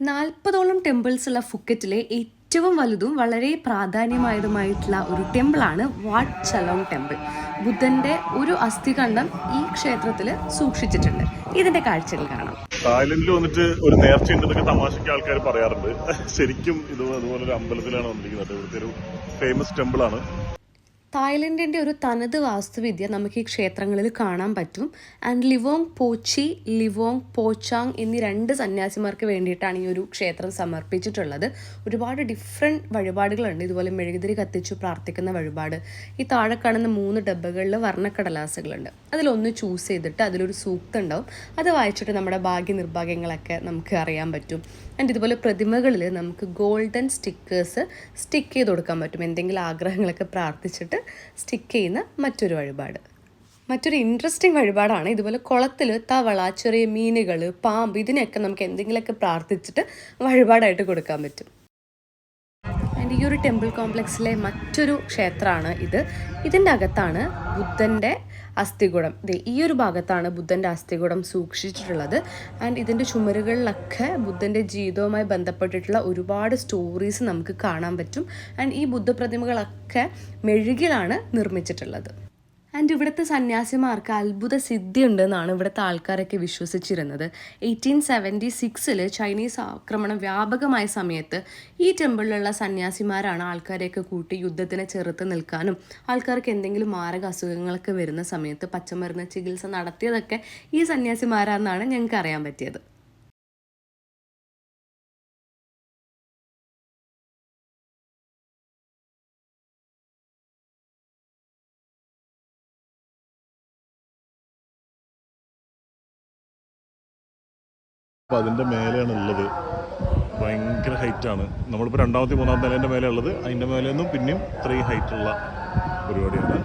40ഓളം temples ഉള്ള ഫുക്കറ്റിലെ ഏറ്റവും വലുതും വളരെ പ്രാധാന്യമായതുമായിട്ടുള്ള ഒരു ടെമ്പിളാണ് വാട്ട് ചലോങ് ടെമ്പിൾ. ബുദ്ധന്റെ ഒരു അസ്ഥികണ്ഡം ഈ ക്ഷേത്രത്തിൽ സൂക്ഷിച്ചിട്ടുണ്ട്. ഇതിന്റെ കാഴ്ചകൾ കാണാം. തായ്ലൻഡിൽ വന്നിട്ട് ഒരു നേർച്ചയുണ്ടെന്നൊക്കെ തമാശയ്ക്ക് ആൾക്കാർ പറയാറുണ്ട്. ശരിക്കും അതുപോലെ ഒരു അമ്പലത്തിലാണ് വന്നിരിക്കുന്നത്. ഇവിടുത്തെ ഒരു ഫേമസ് ടെമ്പിളാണ്. തായ്ലൻഡിൻ്റെ ഒരു തനത് വാസ്തുവിദ്യ നമുക്ക് ഈ ക്ഷേത്രങ്ങളിൽ കാണാൻ പറ്റും. ആൻഡ് ലിവോങ് പോച്ചി, ലിവോങ് പോച്ചാങ് എന്നീ 2 സന്യാസിമാർക്ക് വേണ്ടിയിട്ടാണ് ഈ ഒരു ക്ഷേത്രം സമർപ്പിച്ചിട്ടുള്ളത്. ഒരുപാട് ഡിഫറെൻറ്റ് വഴിപാടുകളുണ്ട്. ഇതുപോലെ മെഴുകുതിരി കത്തിച്ചു പ്രാർത്ഥിക്കുന്ന വഴിപാട്. ഈ താഴെ കാണുന്ന 3 ഡബ്ബകളിൽ വർണ്ണക്കടലാസുകളുണ്ട്. അതിലൊന്ന് ചൂസ് ചെയ്തിട്ട് അതിലൊരു സൂക്തം ഉണ്ടാവും. അത് വായിച്ചിട്ട് നമ്മുടെ ഭാഗ്യ നിർഭാഗ്യങ്ങളൊക്കെ നമുക്ക് അറിയാൻ പറ്റും. ആൻഡ് ഇതുപോലെ പ്രതിമകളിൽ നമുക്ക് ഗോൾഡൻ സ്റ്റിക്കേഴ്സ് സ്റ്റിക്ക് ചെയ്ത് കൊടുക്കാൻ പറ്റും. എന്തെങ്കിലും ആഗ്രഹങ്ങളൊക്കെ പ്രാർത്ഥിച്ചിട്ട് സ്റ്റിക്ക് ചെയ്യുന്ന മറ്റൊരു വഴിപാട്. മറ്റൊരു ഇൻട്രസ്റ്റിംഗ് വഴിപാടാണ് ഇതുപോലെ കുളത്തിൽ തവള, ചെറിയ മീനുകൾ, പാമ്പ്, ഇതിനെയൊക്കെ നമുക്ക് എന്തെങ്കിലുമൊക്കെ പ്രാർത്ഥിച്ചിട്ട് വഴിപാടായിട്ട് കൊടുക്കാൻ പറ്റും. ആൻഡ് ഈ ഒരു ടെമ്പിൾ കോംപ്ലക്സിലെ മറ്റൊരു ക്ഷേത്രമാണ് ഇത്. ഇതിൻ്റെ അകത്താണ് ബുദ്ധൻ്റെ അസ്ഥികൂടം. ഈ ഒരു ഭാഗത്താണ് ബുദ്ധൻ്റെ അസ്ഥികൂടം സൂക്ഷിച്ചിട്ടുള്ളത്. ആൻഡ് ഇതിൻ്റെ ചുമരുകളിലൊക്കെ ബുദ്ധൻ്റെ ജീവിതവുമായി ബന്ധപ്പെട്ടിട്ടുള്ള ഒരുപാട് സ്റ്റോറീസ് നമുക്ക് കാണാൻ പറ്റും. ആൻഡ് ഈ ബുദ്ധപ്രതിമകളൊക്കെ മെഴുകിലാണ് നിർമ്മിച്ചിട്ടുള്ളത്. ആൻഡ് ഇവിടുത്തെ സന്യാസിമാർക്ക് അത്ഭുത സിദ്ധി ഉണ്ടെന്നാണ് ഇവിടുത്തെ ആൾക്കാരൊക്കെ വിശ്വസിച്ചിരുന്നത്. 1876 ചൈനീസ് ആക്രമണം വ്യാപകമായ സമയത്ത് ഈ ടെമ്പിളിലുള്ള സന്യാസിമാരാണ് ആൾക്കാരെയൊക്കെ കൂട്ടി യുദ്ധത്തിനെ ചെറുത്ത് നിൽക്കാനും ആൾക്കാർക്ക് എന്തെങ്കിലും മാരക അസുഖങ്ങളൊക്കെ വരുന്ന സമയത്ത് പച്ചമരുന്ന് ചികിത്സ നടത്തിയതൊക്കെ ഈ സന്യാസിമാരാണെന്നാണ് ഞങ്ങൾക്ക് അറിയാൻ പറ്റിയത്. അപ്പോൾ അതിൻ്റെ മേലെയാണ് ഉള്ളത്. ഭയങ്കര ഹൈറ്റാണ്. നമ്മളിപ്പോൾ 2ാമത്തെ 3ാമത്തെ നിലേൻ്റെ മേലെ ഉള്ളത്. അതിൻ്റെ മേലെ നിന്നും പിന്നെയും ഇത്രയും ഹൈറ്റുള്ള പരിപാടിയാണ്.